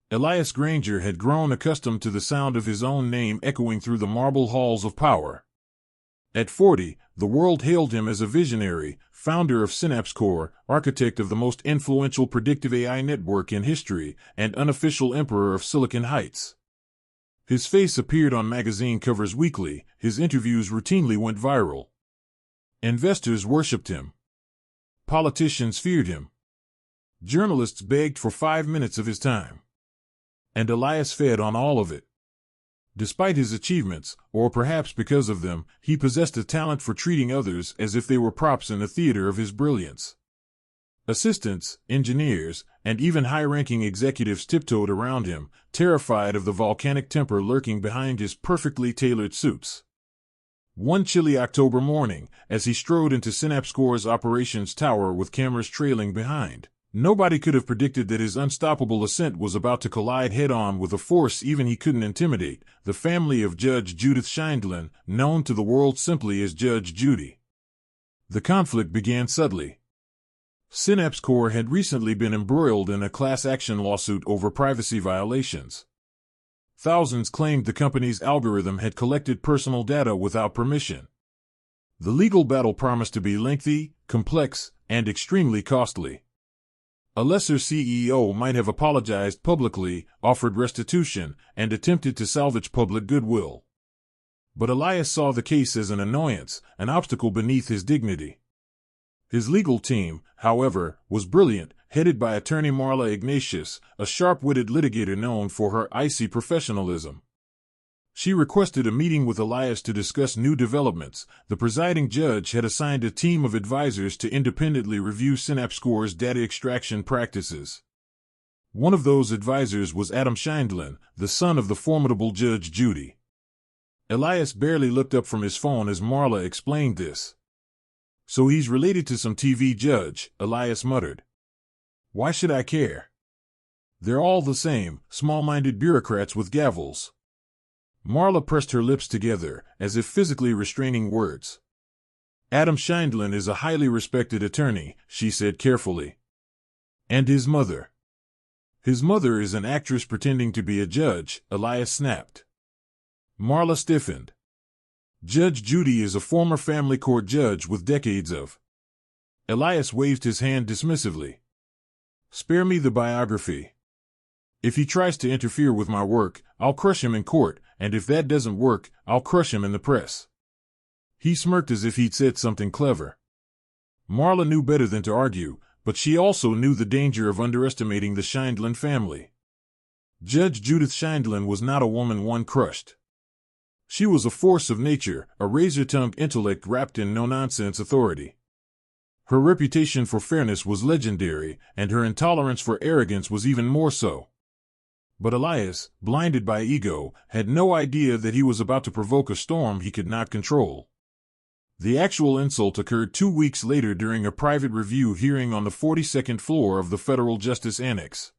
Elias Granger had grown accustomed to the sound of his own name echoing through the marble halls of power. At 40, the world hailed him as a visionary, founder of SynapseCore, architect of the most influential predictive AI network in history, and unofficial emperor of Silicon Heights. His face appeared on magazine covers weekly, his interviews routinely went viral. Investors worshipped him. Politicians feared him. Journalists begged for 5 minutes of his time. And Elias fed on all of it. Despite his achievements, or perhaps because of them, he possessed a talent for treating others as if they were props in the theater of his brilliance. Assistants, engineers, and even high-ranking executives tiptoed around him, terrified of the volcanic temper lurking behind his perfectly tailored suits. One chilly October morning, as he strode into SynapseCore's operations tower with cameras trailing behind, nobody could have predicted that his unstoppable ascent was about to collide head-on with a force even he couldn't intimidate, the family of Judge Judith Scheindlin, known to the world simply as Judge Judy. The conflict began subtly. SynapseCore had recently been embroiled in a class action lawsuit over privacy violations. Thousands claimed the company's algorithm had collected personal data without permission. The legal battle promised to be lengthy, complex, and extremely costly. A lesser CEO might have apologized publicly, offered restitution, and attempted to salvage public goodwill. But Elias saw the case as an annoyance, an obstacle beneath his dignity. His legal team, however, was brilliant, headed by attorney Marla Ignatius, a sharp-witted litigator known for her icy professionalism. She requested a meeting with Elias to discuss new developments. The presiding judge had assigned a team of advisors to independently review SynapseCore's data extraction practices. One of those advisors was Adam Scheindlin, the son of the formidable Judge Judy. Elias barely looked up from his phone as Marla explained this. "So he's related to some TV judge," Elias muttered. "Why should I care? They're all the same, small-minded bureaucrats with gavels." Marla pressed her lips together, as if physically restraining words. "Adam Scheindlin is a highly respected attorney," she said carefully. "And his mother." "His mother is an actress pretending to be a judge," Elias snapped. Marla stiffened. "Judge Judy is a former family court judge with decades of—" Elias waved his hand dismissively. "Spare me the biography. If he tries to interfere with my work, I'll crush him in court, and if that doesn't work, I'll crush him in the press." He smirked as if he'd said something clever. Marla knew better than to argue, but she also knew the danger of underestimating the Scheindlin family. Judge Judith Scheindlin was not a woman one crushed. She was a force of nature, a razor-tongued intellect wrapped in no-nonsense authority. Her reputation for fairness was legendary, and her intolerance for arrogance was even more so. But Elias, blinded by ego, had no idea that he was about to provoke a storm he could not control. The actual insult occurred 2 weeks later during a private review hearing on the 42nd floor of the Federal Justice Annex.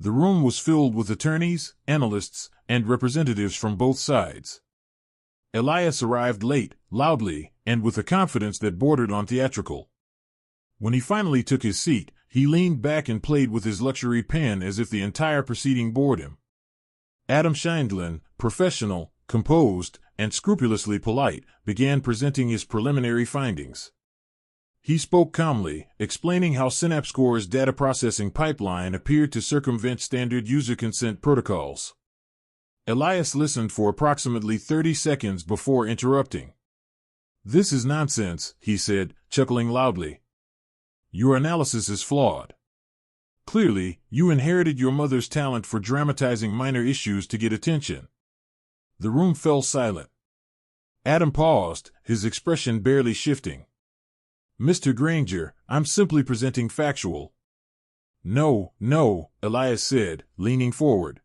The room was filled with attorneys, analysts, and representatives from both sides. Elias arrived late, loudly, and with a confidence that bordered on theatrical. When he finally took his seat, he leaned back and played with his luxury pen as if the entire proceeding bored him. Adam Scheindlin, professional, composed, and scrupulously polite, began presenting his preliminary findings. He spoke calmly, explaining how SynapseCore's data processing pipeline appeared to circumvent standard user consent protocols. Elias listened for approximately 30 seconds before interrupting. "This is nonsense," he said, chuckling loudly. "Your analysis is flawed. Clearly, you inherited your mother's talent for dramatizing minor issues to get attention." The room fell silent. Adam paused, his expression barely shifting. "Mr. Granger, I'm simply presenting factual." No, Elias said, leaning forward.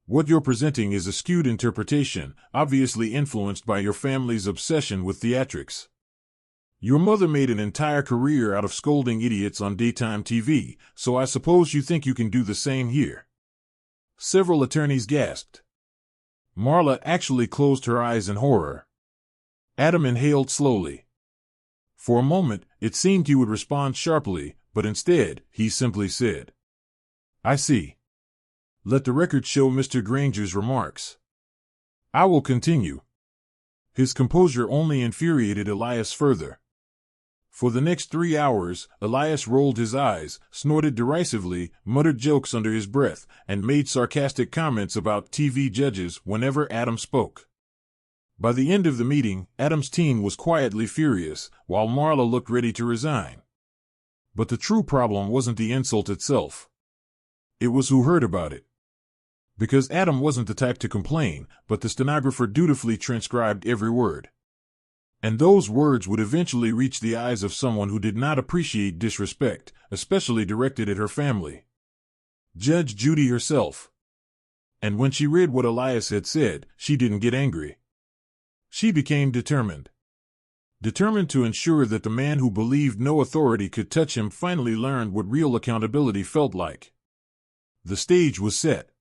"What you're presenting is a skewed interpretation, obviously influenced by your family's obsession with theatrics. Your mother made an entire career out of scolding idiots on daytime TV, so I suppose you think you can do the same here." Several attorneys gasped. Marla actually closed her eyes in horror. Adam inhaled slowly. For a moment, it seemed he would respond sharply, but instead, he simply said, "I see." Let the record show Mr. Granger's remarks. I will continue. His composure only infuriated Elias further. For the next 3 hours, Elias rolled his eyes, snorted derisively, muttered jokes under his breath, and made sarcastic comments about TV judges whenever Adam spoke. By the end of the meeting, Adam's team was quietly furious, while Marla looked ready to resign. But the true problem wasn't the insult itself. It was who heard about it. Because Adam wasn't the type to complain, but the stenographer dutifully transcribed every word. And those words would eventually reach the eyes of someone who did not appreciate disrespect, especially directed at her family. Judge Judy herself. And when she read what Elias had said, she didn't get angry. She became determined. Determined to ensure that the man who believed no authority could touch him finally learned what real accountability felt like. The stage was set.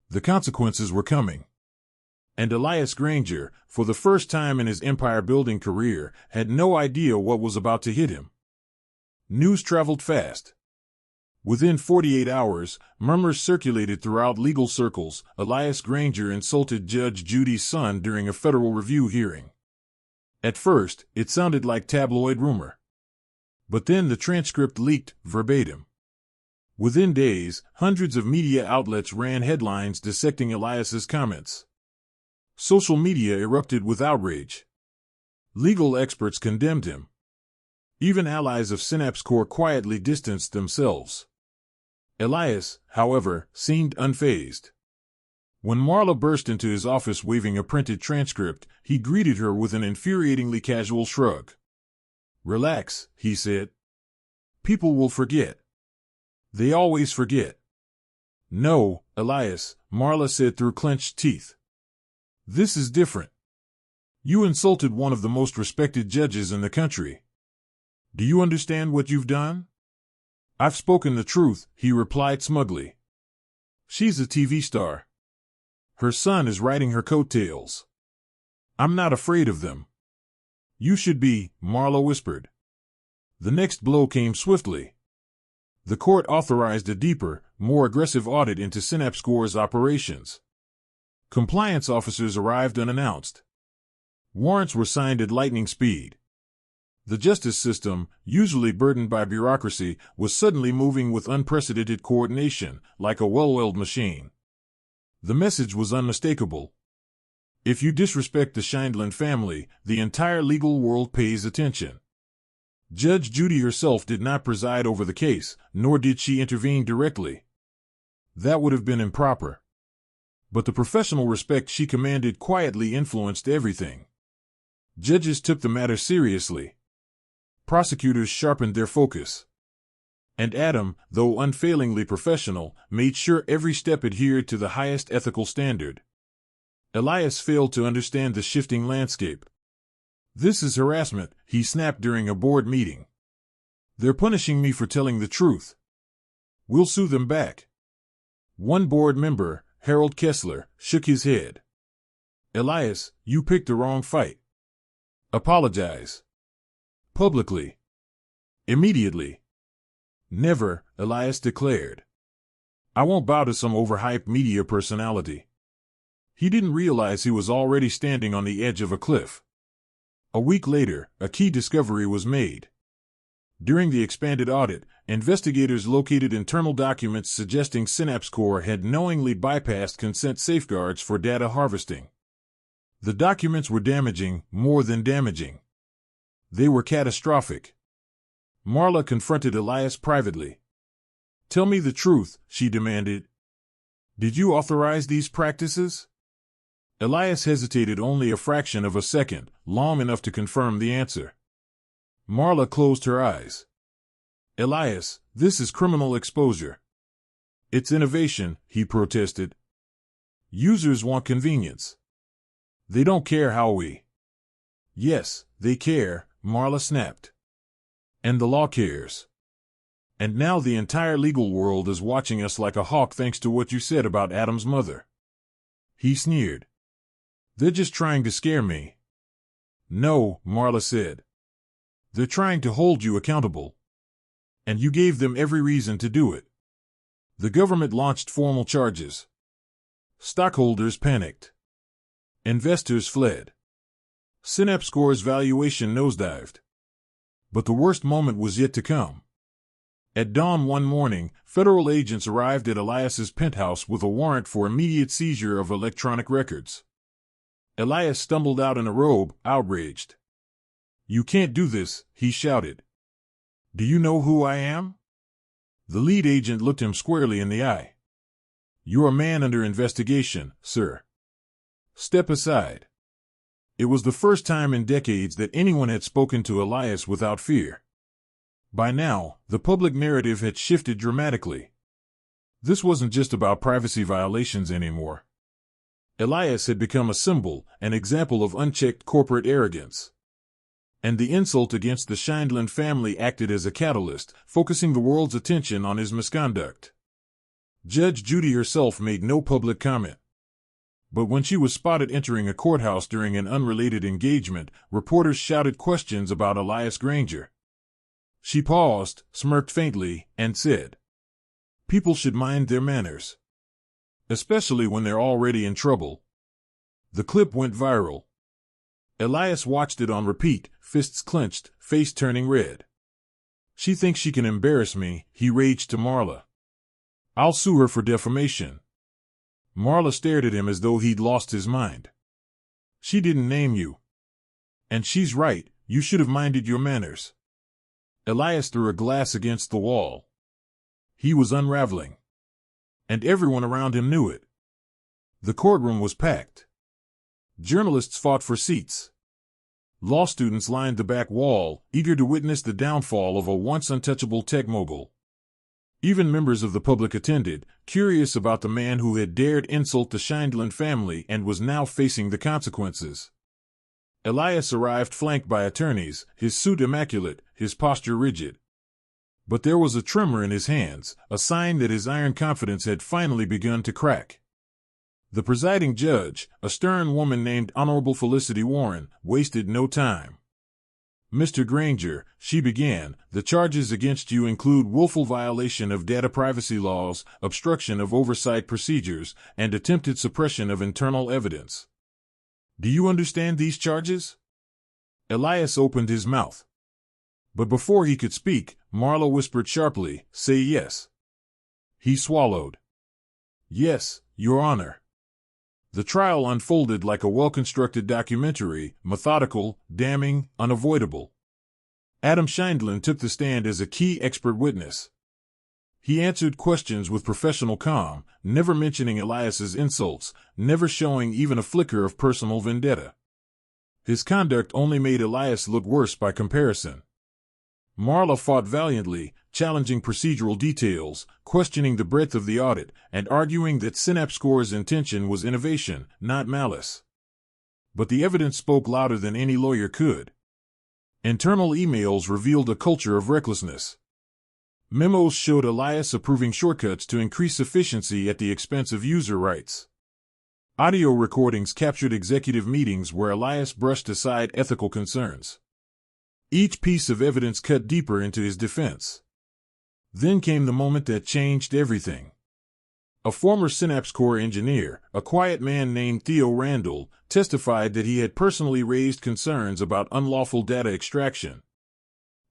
The consequences were coming. And Elias Granger, for the first time in his empire-building career, had no idea what was about to hit him. News traveled fast. Within 48 hours, murmurs circulated throughout legal circles. Elias Granger insulted Judge Judy's son during a federal review hearing. At first, it sounded like tabloid rumor. But then the transcript leaked verbatim. Within days, hundreds of media outlets ran headlines dissecting Elias's comments. Social media erupted with outrage. Legal experts condemned him. Even allies of Synapse Corp quietly distanced themselves. Elias, however, seemed unfazed. When Marla burst into his office waving a printed transcript, he greeted her with an infuriatingly casual shrug. "Relax," he said. "People will forget. They always forget." "No, Elias," Marla said through clenched teeth. "This is different. You insulted one of the most respected judges in the country. Do you understand what you've done?" "I've spoken the truth," he replied smugly. "She's a TV star. Her son is riding her coattails. I'm not afraid of them." "You should be," Marla whispered. The next blow came swiftly. The court authorized a deeper, more aggressive audit into Synapse Corp's operations. Compliance officers arrived unannounced. Warrants were signed at lightning speed. The justice system, usually burdened by bureaucracy, was suddenly moving with unprecedented coordination, like a well-oiled machine. The message was unmistakable. If you disrespect the Scheindlin family, the entire legal world pays attention. Judge Judy herself did not preside over the case, nor did she intervene directly. That would have been improper. But the professional respect she commanded quietly influenced everything. Judges took the matter seriously. Prosecutors sharpened their focus. And Adam, though unfailingly professional, made sure every step adhered to the highest ethical standard. Elias failed to understand the shifting landscape. "This is harassment," he snapped during a board meeting. "They're punishing me for telling the truth. We'll sue them back." One board member, Harold Kessler, shook his head. "Elias, you picked the wrong fight. Apologize. Publicly. Immediately." "Never," Elias declared. "I won't bow to some overhyped media personality." He didn't realize he was already standing on the edge of a cliff. A week later, a key discovery was made. During the expanded audit, investigators located internal documents suggesting Synapse Corp had knowingly bypassed consent safeguards for data harvesting. The documents were damaging, more than damaging. They were catastrophic. Marla confronted Elias privately. "Tell me the truth," she demanded. "Did you authorize these practices?" Elias hesitated only a fraction of a second, long enough to confirm the answer. Marla closed her eyes. "Elias, this is criminal exposure." "It's innovation," he protested. "Users want convenience. They don't care how we—" "Yes, they care," Marla snapped. "And the law cares. And now the entire legal world is watching us like a hawk thanks to what you said about Adam's mother." He sneered. "They're just trying to scare me." "No," Marla said. "They're trying to hold you accountable. And you gave them every reason to do it." The government launched formal charges. Stockholders panicked. Investors fled. Synapse Corp's valuation nosedived. But the worst moment was yet to come. At dawn one morning, federal agents arrived at Elias's penthouse with a warrant for immediate seizure of electronic records. Elias stumbled out in a robe, outraged. "You can't do this," he shouted. "Do you know who I am?" The lead agent looked him squarely in the eye. "You're a man under investigation, sir. Step aside." It was the first time in decades that anyone had spoken to Elias without fear. By now, the public narrative had shifted dramatically. This wasn't just about privacy violations anymore. Elias had become a symbol, an example of unchecked corporate arrogance. And the insult against the Scheindlin family acted as a catalyst, focusing the world's attention on his misconduct. Judge Judy herself made no public comment. But when she was spotted entering a courthouse during an unrelated engagement, reporters shouted questions about Elias Granger. She paused, smirked faintly, and said, "People should mind their manners. Especially when they're already in trouble." The clip went viral. Elias watched it on repeat, fists clenched, face turning red. "She thinks she can embarrass me," he raged to Marla. "I'll sue her for defamation." Marla stared at him as though he'd lost his mind. "She didn't name you. And she's right, you should have minded your manners." Elias threw a glass against the wall. He was unraveling. And everyone around him knew it. The courtroom was packed. Journalists fought for seats. Law students lined the back wall, eager to witness the downfall of a once untouchable tech mogul. Even members of the public attended, curious about the man who had dared insult the Scheindlin family and was now facing the consequences. Elias arrived flanked by attorneys, his suit immaculate, his posture rigid. But there was a tremor in his hands, a sign that his iron confidence had finally begun to crack. The presiding judge, a stern woman named Honorable Felicity Warren, wasted no time. "Mr. Granger," she began, "the charges against you include willful violation of data privacy laws, obstruction of oversight procedures, and attempted suppression of internal evidence. Do you understand these charges?" Elias opened his mouth. But before he could speak, Marla whispered sharply, "Say yes." He swallowed. "Yes, Your Honor." The trial unfolded like a well-constructed documentary, methodical, damning, unavoidable. Adam Scheindlin took the stand as a key expert witness. He answered questions with professional calm, never mentioning Elias's insults, never showing even a flicker of personal vendetta. His conduct only made Elias look worse by comparison. Marla fought valiantly, challenging procedural details, questioning the breadth of the audit, and arguing that Synapse Corp's intention was innovation, not malice. But the evidence spoke louder than any lawyer could. Internal emails revealed a culture of recklessness. Memos showed Elias approving shortcuts to increase efficiency at the expense of user rights. Audio recordings captured executive meetings where Elias brushed aside ethical concerns. Each piece of evidence cut deeper into his defense. Then came the moment that changed everything. A former Synapse Corp engineer, a quiet man named Theo Randall, testified that he had personally raised concerns about unlawful data extraction.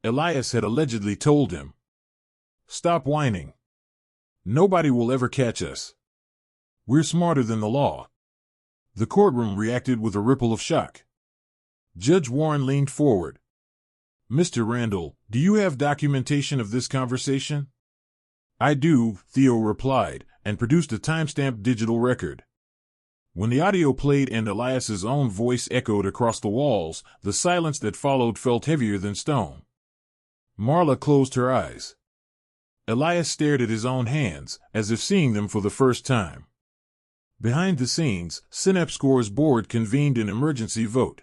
Elias had allegedly told him, "Stop whining. Nobody will ever catch us. We're smarter than the law." The courtroom reacted with a ripple of shock. Judge Warren leaned forward. "Mr. Randall, do you have documentation of this conversation?" "I do," Theo replied, and produced a timestamped digital record. When the audio played and Elias's own voice echoed across the walls, the silence that followed felt heavier than stone. Marla closed her eyes. Elias stared at his own hands, as if seeing them for the first time. Behind the scenes, Synapse Corp's board convened an emergency vote.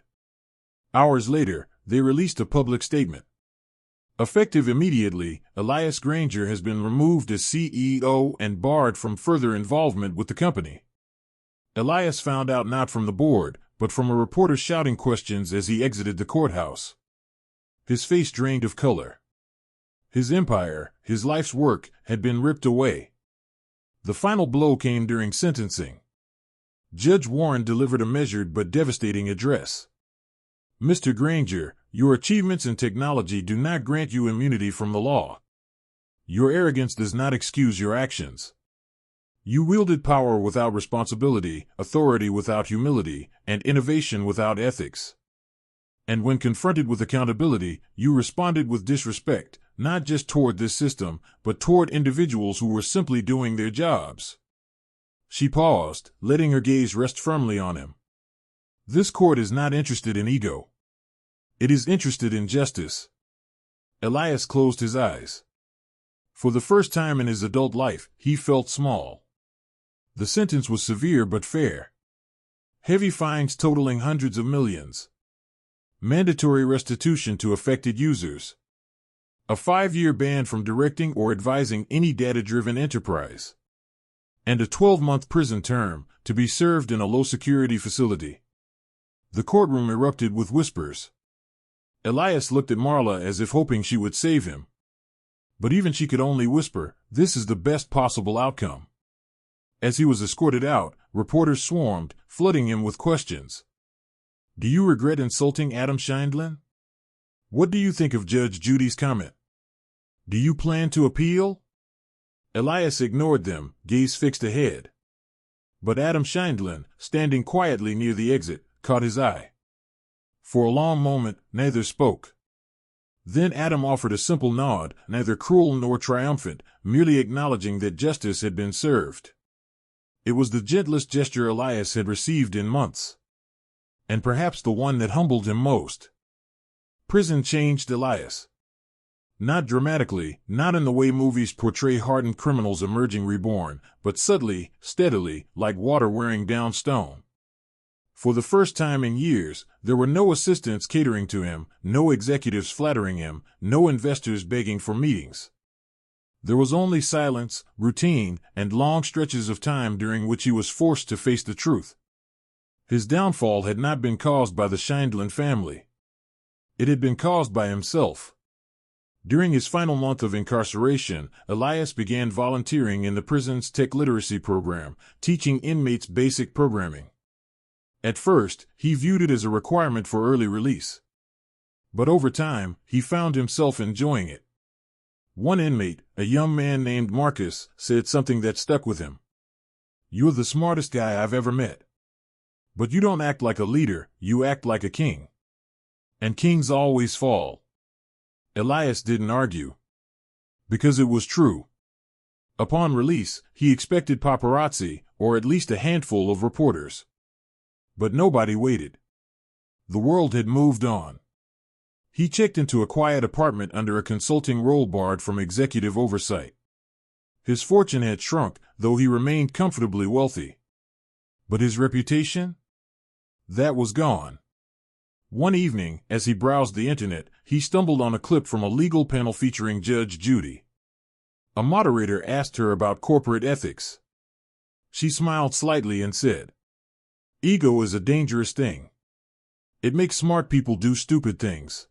Hours later, they released a public statement. Effective immediately, Elias Granger has been removed as CEO and barred from further involvement with the company. Elias found out not from the board, but from a reporter shouting questions as he exited the courthouse. His face drained of color. His empire, his life's work, had been ripped away. The final blow came during sentencing. Judge Warren delivered a measured but devastating address. "Mr. Granger, your achievements in technology do not grant you immunity from the law. Your arrogance does not excuse your actions. You wielded power without responsibility, authority without humility, and innovation without ethics. And when confronted with accountability, you responded with disrespect, not just toward this system, but toward individuals who were simply doing their jobs." She paused, letting her gaze rest firmly on him. This court is not interested in ego. It is interested in justice. Elias closed his eyes. For the first time in his adult life, he felt small. The sentence was severe but fair. Heavy fines totaling hundreds of millions. Mandatory restitution to affected users. A 5-year ban from directing or advising any data-driven enterprise. And a 12-month prison term, to be served in a low-security facility. The courtroom erupted with whispers. Elias looked at Marla as if hoping she would save him. But even she could only whisper, "This is the best possible outcome." As he was escorted out, reporters swarmed, flooding him with questions. "Do you regret insulting Adam Scheindlin? What do you think of Judge Judy's comment? Do you plan to appeal?" Elias ignored them, gaze fixed ahead. But Adam Scheindlin, standing quietly near the exit, caught his eye. For a long moment, neither spoke. Then Adam offered a simple nod, neither cruel nor triumphant, merely acknowledging that justice had been served. It was the gentlest gesture Elias had received in months. And perhaps the one that humbled him most. Prison changed Elias. Not dramatically, not in the way movies portray hardened criminals emerging reborn, but subtly, steadily, like water wearing down stone. For the first time in years, there were no assistants catering to him, no executives flattering him, no investors begging for meetings. There was only silence, routine, and long stretches of time during which he was forced to face the truth. His downfall had not been caused by the Scheindlin family. It had been caused by himself. During his final month of incarceration, Elias began volunteering in the prison's tech literacy program, teaching inmates basic programming. At first, he viewed it as a requirement for early release. But over time, he found himself enjoying it. One inmate, a young man named Marcus, said something that stuck with him. "You're the smartest guy I've ever met. But you don't act like a leader, you act like a king. And kings always fall." Elias didn't argue. Because it was true. Upon release, he expected paparazzi, or at least a handful of reporters. But nobody waited. The world had moved on. He checked into a quiet apartment under a consulting role barred from executive oversight. His fortune had shrunk, though he remained comfortably wealthy. But his reputation? That was gone. One evening, as he browsed the internet, he stumbled on a clip from a legal panel featuring Judge Judy. A moderator asked her about corporate ethics. She smiled slightly and said, "Ego is a dangerous thing. It makes smart people do stupid things.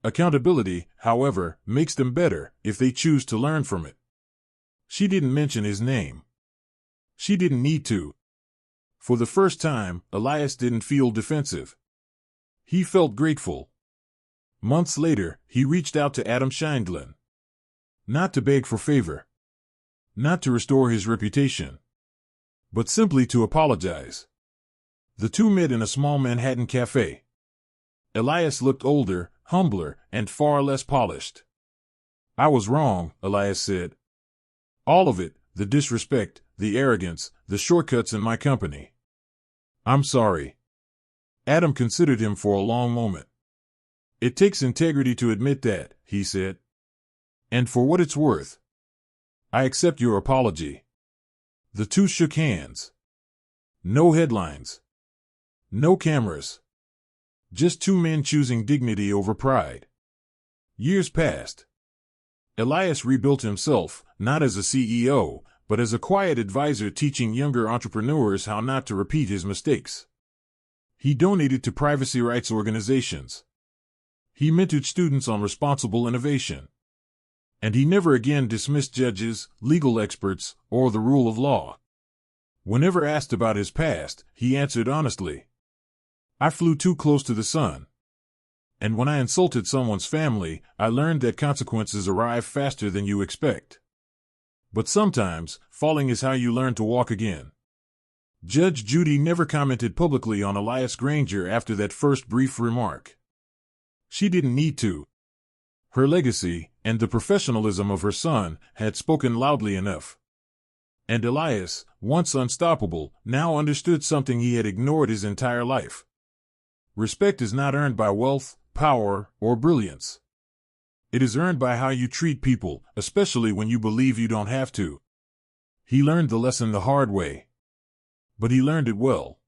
Accountability, however, makes them better if they choose to learn from it." She didn't mention his name. She didn't need to. For the first time, Elias didn't feel defensive. He felt grateful. Months later, he reached out to Adam Scheindlin. Not to beg for favor. Not to restore his reputation. But simply to apologize. The two met in a small Manhattan cafe. Elias looked older, humbler, and far less polished. "I was wrong," Elias said. "All of it, the disrespect, the arrogance, the shortcuts in my company. I'm sorry." Adam considered him for a long moment. "It takes integrity to admit that," he said. "And for what it's worth, I accept your apology." The two shook hands. No headlines. No cameras. Just two men choosing dignity over pride. Years passed. Elias rebuilt himself, not as a CEO, but as a quiet advisor teaching younger entrepreneurs how not to repeat his mistakes. He donated to privacy rights organizations. He mentored students on responsible innovation. And he never again dismissed judges, legal experts, or the rule of law. Whenever asked about his past, he answered honestly, "I flew too close to the sun. And when I insulted someone's family, I learned that consequences arrive faster than you expect. But sometimes, falling is how you learn to walk again." Judge Judy never commented publicly on Elias Granger after that first brief remark. She didn't need to. Her legacy, and the professionalism of her son, had spoken loudly enough. And Elias, once unstoppable, now understood something he had ignored his entire life. Respect is not earned by wealth, power, or brilliance. It is earned by how you treat people, especially when you believe you don't have to. He learned the lesson the hard way. But he learned it well.